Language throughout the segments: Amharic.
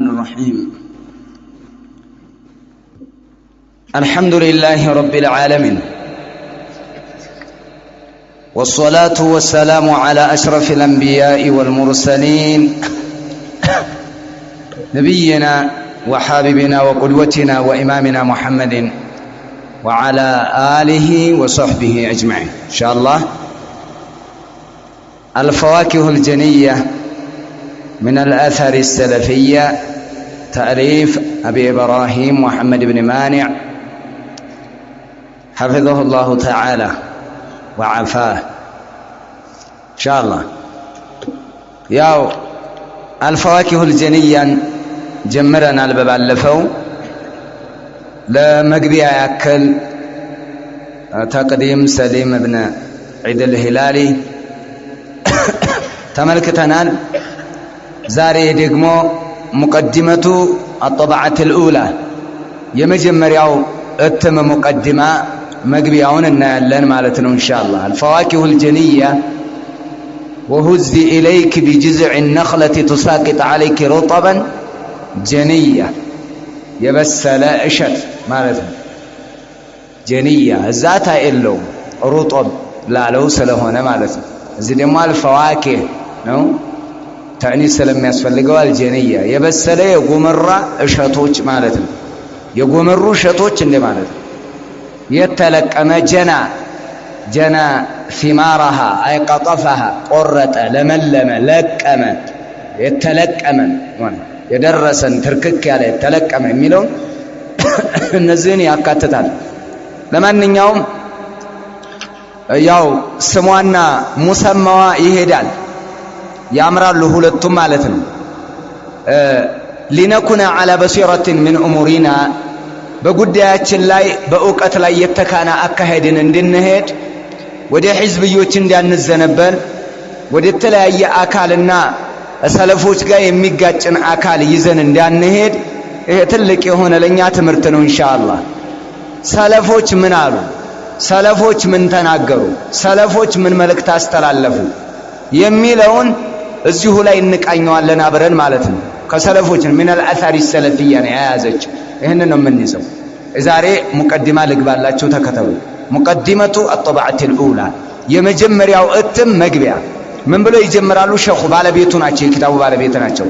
الرحيم. الحمد لله رب العالمين، والصلاة والسلام على أشرف الأنبياء والمرسلين نبينا وحبيبنا وقدوتنا وإمامنا محمد وعلى آله وصحبه أجمعين. إن شاء الله الفواكه الجنية من الأثر السلفية، تأليف أبي إبراهيم محمد بن مانع حفظه الله تعالى وعافاه. إن شاء الله ياو الفواكه الجنية جمرنا الباب اللفو لمقبيع يأكل تقديم سليم بن عيد الهلالي تملكتنا زاري دقمو مقدمة الطبعة الأولى يمجمرياو اتم مقدمة مقبيعون النالن مالتنا إن شاء الله. الفواكه الجنية: وهزي إليك بجذع النخلة تساقط عليك رطبا جنية. يبسل إشت مالتنا جنية ذاتها إلو رطب لا لو سلهونا مالتنا زي مال الفواكه نو تعني سلم يسفلقوا الجنية يبسل يقومر شطوش مالتنا يقومر شطوش اللي مالتنا يتلك أما جنا ثمارها أي قطفها قرة لملم لك أما يتلك أما يدرسا تركك عليه يتلك أما يميلون النزيني أكاتتال لما نيوم ያው ስሟና ሙሰማዋ ይሄዳል ያምራሉ ሁለቱም ማለት ነው። ሊነኩነ على بصيرة من أمورنا በጉዳያችን ላይ በእውቀት ላይ የተካና አካሄድን እንድንሄድ ወደ ህዝብዮች እንዳንዘነበል ወደ ተለያየ አካልና ሰለፎች ጋር የሚጋጭን አካል ይዘን እንዳንሄድ ይሄ ትልቅ የሆነ ለኛ ትምህርት ነው ኢንሻአላህ። ሰለፎች ምን አሉ? ሰለፎች ምን ተናገሩ? ሰለፎች ምን መልእክት አስተላለፉ? የሚለውን እዚሁ ላይ እንቃኘዋለን አብረን ማለት ነው። ከሰለፎች من الأثر السلفية ነው ያያዘችው። ይሄንን ነው የምንይዘው። ዛሬ ሙቀዲማ ልግባላችሁ ተከተሉ። ሙቀዲመቱ الطبعة الأولى የመጀመሪያው እትም መግቢያ ምን ብለው ይጀምራሉ? ሸኹ ባለቤቱ ናቸው፣ የኪታቡ ባለቤት ናቸው።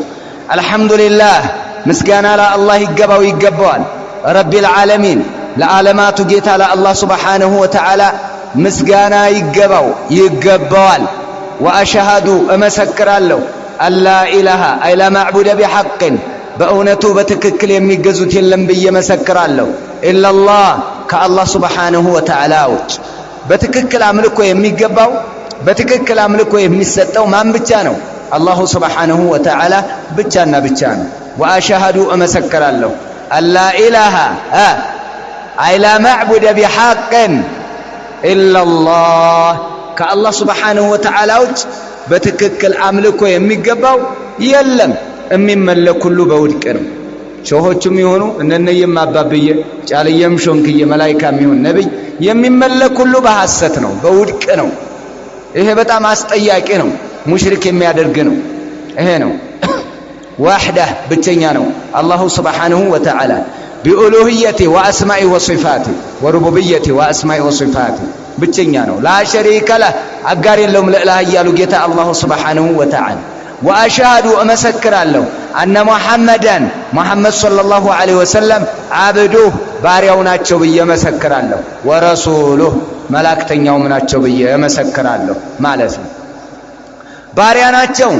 አልহামዱሊላህ ምስጋና ለአላህ ይገባዋል። ረቢል ዓለሚን ለዓለማቱ ጌታ ለአላህ ሱብሓነሁ ወተዓላ ምስጋና ይገባዋል። ወአሽሃዱ እመሰክራለሁ አላ ኢላሃ አይ ላ ማዕቡደ ቢሐቅን በእውነቱ በትክክል የሚገዙት የለም ብዬ መሰክራለሁ። ኢላላህ ከአላህ ሱብሓነሁ ወተዓላ ውጭ በትክክል አምልኮ የሚገባው በትክክል አምልኮ የሚሰጠው ማን ብቻ ነው? አላሁ ሱብሓነሁ ወተዓላ ብቻና ብቻ ነው። ወአሽሃዱ እመሰክራለሁ አላ ኢላሃ أي لا معبد بحق إلا الله كالله سبحانه وتعالى بتككل أملكه يميقباو يلم أمين ملك كله بودكرم شوهوچم يهونو إنن يم أبابية جال يمشون كي ملايكا ميهون نبي يمين ملك كله بحاستنو بودكرم إيه بتا ماستياكينو مشرك يميادرقنو إيه نو واحدة بتنيانو الله سبحانه وتعالى بألوهيته وأسمائه وصفاته وربوبيته وأسمائه وصفاته بتشنيانو لا شريك له أقاري لهم لا يالو جتا الله سبحانه وتعالى. وأشهد وأمسكر له أن محمد صلى الله عليه وسلم عبده باريوناتشو بيه مسكر له ورسوله ملاكتن يومناتشو بيه مسكر له مالسه بارياناتشو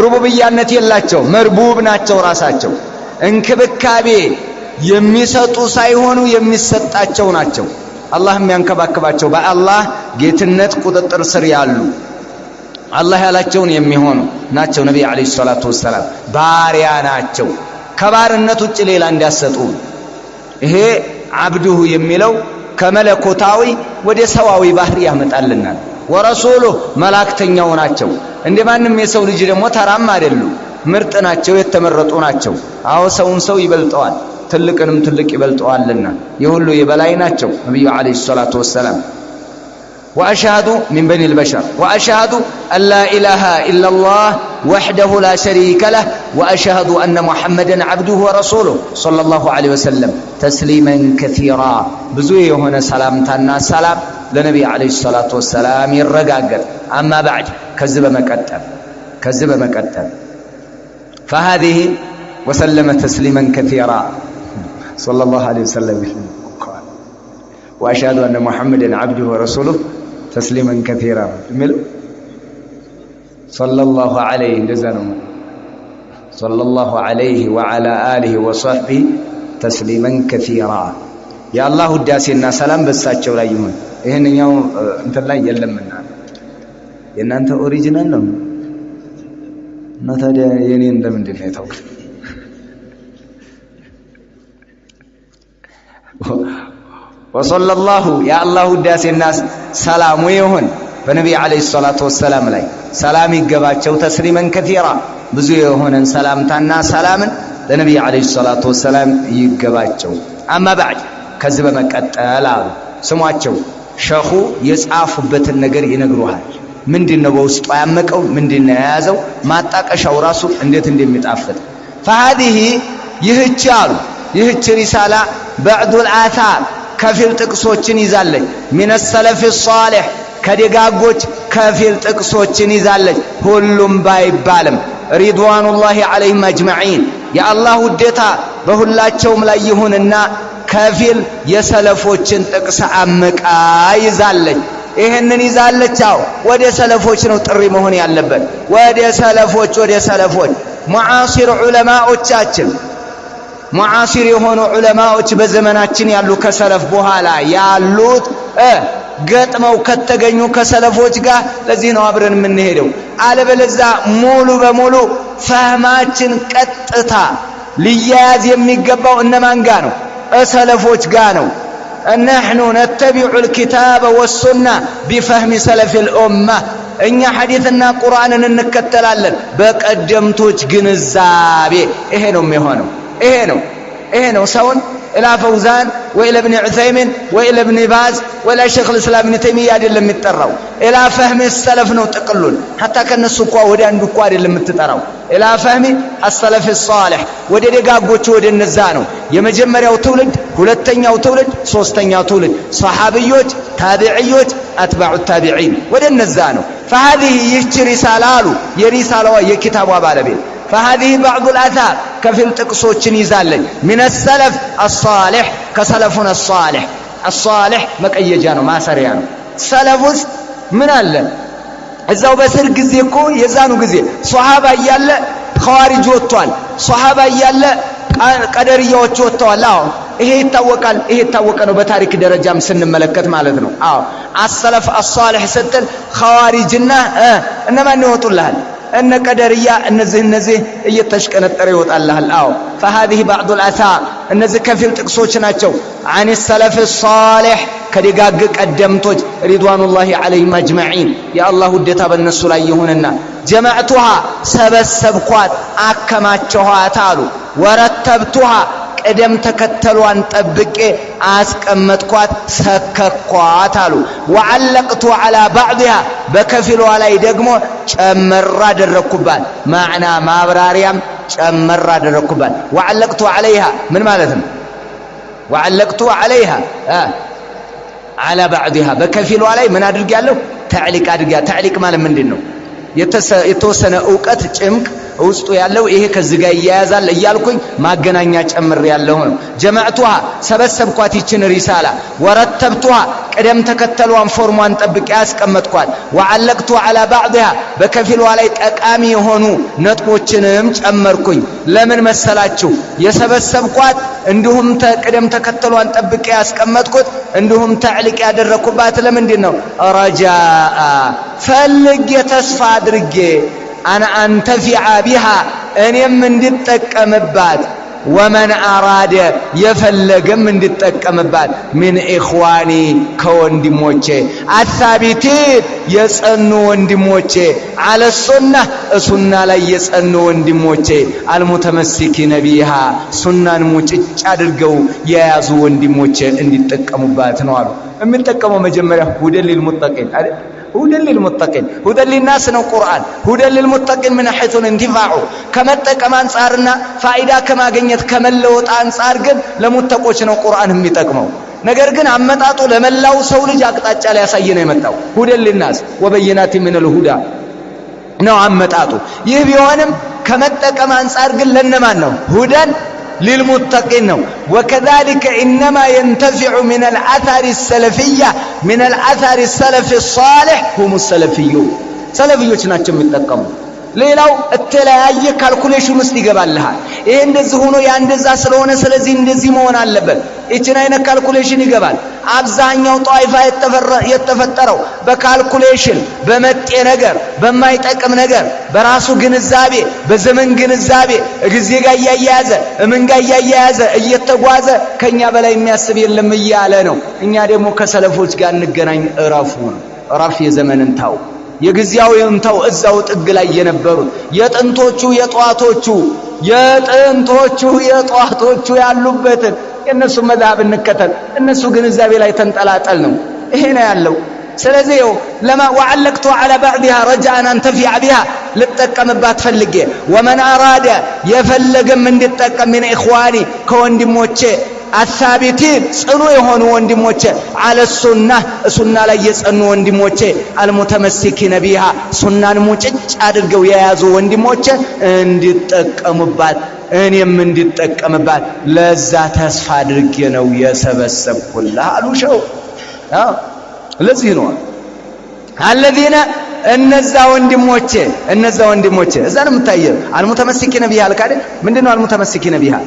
ربوبيانتي اللاتشو مربوبناتشو راساتشو انكبكابي የሚሰጡ ሳይሆኑ የሚሰጣቸው ናቸው። አላህ የሚያንከባከባቸው በአላህ ጌትነት ቁጥጥር ስር ያሉ አላህ ያላቸውን የሚሆኑ ናቸው። ነብዩ አለይሂ ሰላቱ ወሰለም ባሪያ ናቸው። ከባርነት ውጭ ሌላ እንዲያሰጡ ይሄ አብዱሁ የሚለው ከመለኮታዊ ወደ ሰዋዊ ባህሪ ያመጣልናል። ወረሱሉ መላእክተኛው ናቸው። እንደማንም የሰው ልጅ ደግሞ ተራም አይደሉም፣ ምርጥ ናቸው፣ የተመረጡ ናቸው። አዎ ሰውን ሰው ይበልጠዋል፣ ትልቅንም ትልቅ ይበልጠዋልና የሁሉ የበላይ ናቸው ነብዩ አለይሂ ሰላቱ ወሰለም። وأشهد من بني البشر وأشهد أن لا إله إلا الله وحده لا شريك له وأشهد أن محمدا عبده ورسوله صلى الله عليه وسلم تسليما كثيرا بزوي هنا سلامتنا سلام لنبي عليه الصلاة والسلام يرقاقر أما بعد كذب مكتب فهذه وسلم تسليما كثيرا صلى الله عليه وسلم وأشهد أن محمدا عبده ورسوله تسليما كثيرا صلى الله عليه جزاهم صلى الله عليه وعلى آله وصحبه تسليما كثيرا يا الله الداسينا سلام بساتشو لا يهون ይሄን ያው እንትን ላይ የለምና የናንተ ኦሪጂናል ነው እና ታዲያ የኔ እንደምንድን ነው የታውቁ وصلى الله يا الله الداسينا سلام يهون فنبي عليه الصلاة والسلام ላይ ሰላም ይገባቸው ተስሊመን ከቲራ ብዙ የሆነን ሰላምታና ሰላምን ለነብይ عليه الصلاة والسلام ይገባቸው أما بعد ከዚህ በመቀጠል ስሟቸው ሸኹ የጻፉበትን ነገር ይነግሩሃል ምንድነው በውስጡ ያመቀው ምንድነው የያዘው ማጣቀሻው ራሱ እንዴት እንደሚጣፍጥ فهذه ይህች ሪሳላ بعض الآثار ከፊል ጥቅሶችን ይዛለች من السلف الصالح ከደጋጎች ከፊል ጥቅሶችን ይዛለች ሁሉም ባይባልም رضوان الله عليهم اجمعين يا الله ውዴታ በሁላቸውም ላይ ይሁንና ከፊል የሰለፎችን ጥቅስ አመቃ ይዛለች ይሄንን ይዛለች ወደ ሰለፎች ነው ጥሪ መሆን ያለበት ወደ ሰለፎች ሙዓሲር ዑለማዎቻችን ሙዓሲር የሆኑ ዑለማዎች በዘመናችን ያሉ ከሰለፍ በኋላ ያሉት ገጥመው ከተገኙ ከሰለፎች ጋር ለዚህ ነው አብረን የምንሄደው አለበለዚያ ሙሉ በሙሉ ፈህማችን ቀጥታ ሊያዝ የሚገባው እነማን ጋር ነው ሰለፎች ጋር ነው نحن نتبع الكتاب والسنة بفهم سلف الأمة እኛ ሐዲስና ቁርአንን እንከተላለን በቀደምቶች ግንዛቤ ይሄ ነው የሚሆነው ይሄ ነው ሰውን إلى فوزان وإلى ابن عثيمين وإلى ابن باز وإلى شيخ الإسلام ابن تيمية አይደለም የሚጠራው إلى فهم السلف ነው ጥቅሉን حتى ከነሱ እንኳን ወደ አንዱ እንኳን አይደለም የምትጠራው إلى فهم السلف الصالح ወደ ደጋጎቹ ወደ እነዛ ነው የመጀመሪያው ትውልድ ሁለተኛው ትውልድ ሶስተኛው ትውልድ ሰሃቢዮች ታቢዒዮች አትባዑ التابعين ወደ እነዛ ነው فهذه ይህች ሪሳላ አሉ የሪሳላዋ የኪታቧ ባለቤት فهذه بعض الآثار كفيل تقصوچن يزالن من السلف الصالح كسلفنا الصالح مقيجا ነው ማሰሪያ ነው ሰለፉስ ምን አለ እዛው በስር ጊዜ እኮ የዛኑ ጊዜ ሷሃባ ያለ ኸዋሪጅ ወጥቷል ሷሃባ ያለ ቀደርያዎች ወጥተዋል ይሄ ይታወቃል ነው በታሪክ ደረጃም ስንመለከት ማለት ነው السلف الصالح ስትል ኸዋሪጅና እነማን ይወጡልሃል ان قدريا እነዚህ እየተሽቀነጠረ ይወጣልሃል فهذه بعض الآثار እነዚህ ከፊል ጥቅሶች ናቸው عن السلف الصالح ከደጋግ ቀደምቶች رضوان الله عليهم اجمعين يا الله ውዴታ በእነሱ ላይ ይሁንና جمعتها ሰበሰብኳት አከማቸኋት አሉ ወረተብቱها ቀደም ተከተሏን ጠብቄ አስቀመጥኳት ሰከኳት አሉ وعلقت على بعضها በከፊሏ ላይ ደግሞ ጨመር አደረኩባት ማዕና ማብራሪያም ጨመር አደረኩባት وعلقت عليها ምን ማለት ነው وعلقت عليها على بعضها በከፊሏ ላይ ምን አድርጋለሁ تعليق ማለት ምንድነው የተወሰነ ዕውቀት ጭምቅ ውስጡ ያለው ይሄ ከዚህ ጋር ያያዛል እያልኩኝ ማገናኛ ጨምር ያለው ነው جمعتها ሰበሰብኳት ይችን ሪሳላ ወረተብቱها ቀደም ተከተሏን ፎርሟን ጠብቄ ያስቀመጥኳት وعلقت على بعضها በከፊሏ ላይ ጠቃሚ የሆኑ ነጥቦችንም ጨመርኩኝ ለምን መሰላችሁ የሰበሰብኳት እንዲሁም ቀደም ተከተሏን ጠብቄ ያስቀመጥኩት እንዲሁም تعليق ያደረኩባት ለምንድን ነው ረጃአ ፈልግ የተስፋ አድርጌ أنا أنتفع بها أنيم من دتكمبات ومن أراد يفلقم من دتكمبات من إخواني كوندموچه الثابتين يسأنو وندموچه على السنة لا يسأنو وندموچه المتمسكين بها سنة موچ አድርገው የያዙ ወንድሞቼ እንዲጠቀሙባት ነው አሉ የሚጠቀመው መጀመሪያ ሁደል للمتقين هدى للمتقين هدى للناس ነው ቁርአን هدى للمتقين من حيث الانتفاع ከመጠቀም አንፃርና ፋይዳ ከማግኘት ከመለወጥ አንፃር ግን ለሙተቆች ነው ቁርአን የሚጠቅመው ነገር ግን አመጣጡ ለመላው ሰው ልጅ አቅጣጫ ላይ ያሳየ ነው የመጣው هدى للناس وبينات من الهدى ነው አመጣጡ ይህ ቢሆንም ከመጠቀም አንፃር ግን ለነማን ነው هدى للمتقين وكذلك إنما ينتفع من الأثر السلفية من الأثر السلف الصالح هم السلفيون سلفيون ናቸው የሚጠቀሙ ሌላው እተለያየ ካልኩሌሽን ውስጥ ይገባልሃል ይሄ እንደዚህ ሆኖ ያ እንደዛ ስለሆነ ስለዚህ እንደዚህ መሆን አለበት እቺን አይነት ካልኩሌሽን ይገባል አብዛኛው ጧይፋ የተፈጠረው በካልኩሌሽን በመጤ ነገር በማይጠቅም ነገር በራሱ ግንዛቤ በዘመን ግንዛቤ ጊዜ ጋር ያያያዘ ምን ጋር ያያያዘ እየተጓዘ ከኛ በላይ የሚያስብ የለም እያለ ነው እኛ ደግሞ ከሰለፎች ጋር እንገናኝ እራፉ ነው እራፍ የዘመንን ታው የግዚያውም ታው እዛው ጥግ ላይ የነበሩት የጥንቶቹ የጧቶቹ ያሉበት የነሱ መዛብ እንከተል እነሱ ግንዛቤ ላይ ተንጠላጠል ነው ይሄ ነው ያለው ስለዚህ ለማ وعلقت على بعضها رجاء ان انتفع بها ልጠቀምባት ፈልጌ ومن اراد يفلگم እንድጠቀም من اخواني ከወንድሞቼ الثابتين ጽኑ የሆኑ ወንድሞቼ على السنه ላይ የጸኑ ወንድሞቼ المتمسكين بها ሱናን ሙጭጭ አድርገው የያዙ ወንድሞቼ እንድጠቀሙባት እኔም እንድጠቀምባት ለዛ ተስፋ አድርጌ ነው የሰበሰብኩልህ አሉ ሸው ለዚህ ነው الذين እነዛ ወንድሞቼ እዛ ነው የምታየው المتمسكين بها አልካደ ምንድነው المتمسكين بها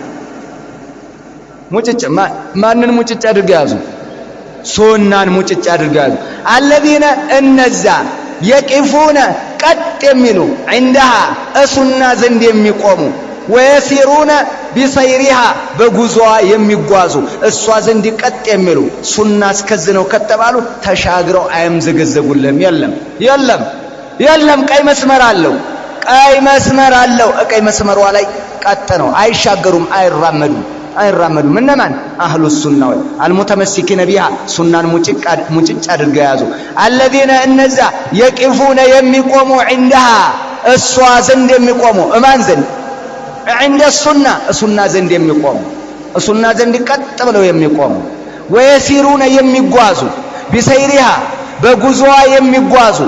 ሙጭጭ ማንን ሙጭጭ አድርገው ያዙ ሱናን ሙጭጭ አድርገው ያዙ الذين እነዛ يقفون ቀጥ የሚሉ عندها ሱና ዘንድ የሚቆሙ ويسيرون بسيرها በጉዞዋ የሚጓዙ እሷ ዘንድ ቀጥ የሚሉ ሱና እስከዝነው ከተባሉ ተሻግረው አይምዘገዘጉልም የለም ቀይ መስመር አለው ቀይ መስመሯ ላይ ቀጥ ነው አይሻገሩም አይራመዱም እነማን አህሉ ሱናው المتمسكين بها ሱናን ሙጭጭ አድርገው ያዙ الذين እነዛ يقفون የሚቆሙ عندها እሷ ዘንድ የሚቆሙ እማን ዘንድ عند السنة زند يميقوم السنة زند قطبلو يميقوم ويسيرون يميغوازو بسيرها بغزوا يميغوازو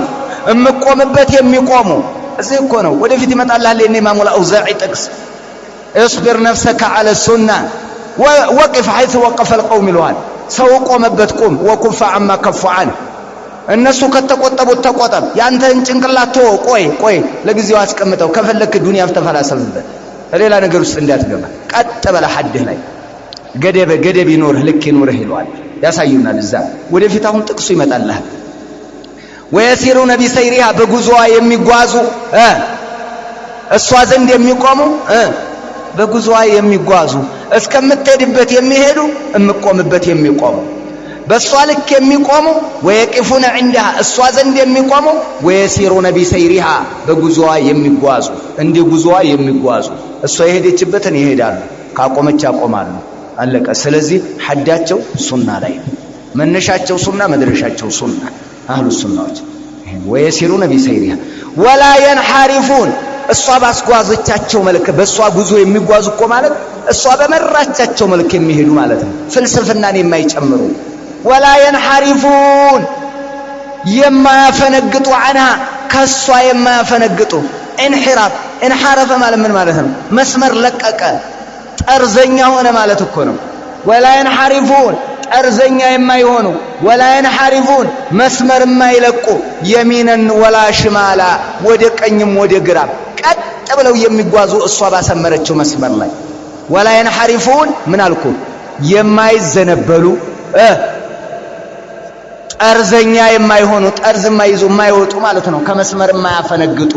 امقومبت يميقومو እዚህ እኮ ነው ወደፊት ይመጣልሃል ኢማሙ አልአውዛዒ ጥቅስ اصبر نفسك على السنة وقف حيث وقف القوم الوان ሰው ቆመበት ቁም وكف عما كف عنه እነሱ ከተቆጠቡት ተቆጠብ ያንተን ጭንቅላት ቆይ ለጊዜው አስቀምጠው ከፈለክ ዱንያ ተፈላሰፍበት ሌላ ነገር ውስጥ እንዳትገባ ቀጥ በለ ሐድህ ላይ ገደብ ይኖርህ ልክ ይኖርህ ይሏል ያሳዩናል እዛ ወደፊት አሁን ጥቅሱ ይመጣልሃል ويسيرون بسيرها በጉዞዋ የሚጓዙ እሷ ዘንድ የሚቆሙ በጉዞዋ የሚጓዙ እስከምትሄድበት የሚሄዱ እምቆምበት የሚቆሙ በሷ ልክ የሚቆሙ ويقفون عندها እሷ ዘንድ የሚቆሙ ويسيرون بسيرها በጉዞዋ የሚጓዙ እንደ ጉዞዋ የሚጓዙ እሷ የሄደችበትን ይሄዳሉ ካቆመች ያቆማሉ አለቀ ስለዚህ ሐዳቸው ሱና ላይ መነሻቸው ሱና መድረሻቸው ሱና አህሉ ሱናዎች ويسيرون بسيرها ولا ينحرفون እሷ ባስጓዘቻቸው መልክ በሷ ጉዞ የሚጓዙ እኮ ማለት እሷ በመራቻቸው መልክ የሚሄዱ ማለት ነው ፍልስፍናን የማይጨምሩ ولا ينحرفون يما يفنقطوا عنها كسوا يما يفنقطوا انحرف ማለት ምን ማለት ነው መስመር ለቀቀ ጠርዘኛ ሆነ ማለት እኮ ነው ولا ينحرفون ጠርዘኛ የማይሆኑ ولا ينحرفون መስመር የማይለቁ يمينا ولا شمالا ወደ ቀኝም ወደ ግራም ቀጥ ብለው የሚጓዙ እሷ ባሰመረችው መስመር ላይ ولا ينحرفون ምን አልኩ የማይዘነበሉ ጠርዘኛ የማይሆኑ ጠርዝ የማይዙ የማይወጡ ማለት ነው ከመስመር የማያፈነግጡ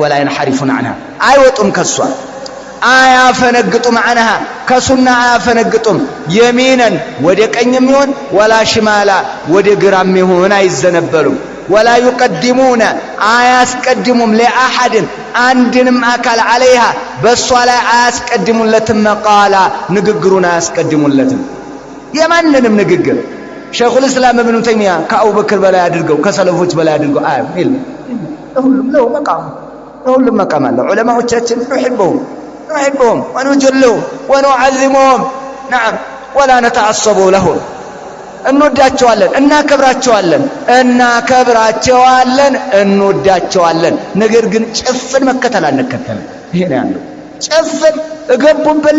ولا ينحرفون عنها አይወጡም ከሷ አያፈነግጡም عنها ከሱና አያፈነግጡም يمينا ወደ ቀኝም ይሁን ولا شمالا ወደ ግራም ይሁን አይዘነበሉም ولا يقدمون አያስቀድሙም لأحد አንድንም አካል عليها በሷ ላይ አያስቀድሙለትም መቃላ ንግግሩን አያስቀድሙለትም የማንንም ንግግር ሸይኹል እስላም ኢብኑ ተይሚያ ከአቡበክር በላይ አድርገው ከሰለፎች በላይ አድርገው አይል ሁሉም ለሁሉም መቃም አለው። ዑለማዎቻችን نحبهم ونجلهم ونعظمهم نعم ولا نتعصب لهم እንወዳቸዋለን እናከብራቸዋለን እንወዳቸዋለን። ነገር ግን ጭፍን መከተል አንከተልም። ይሄ ነው ያለው። ጭፍን እገቡበት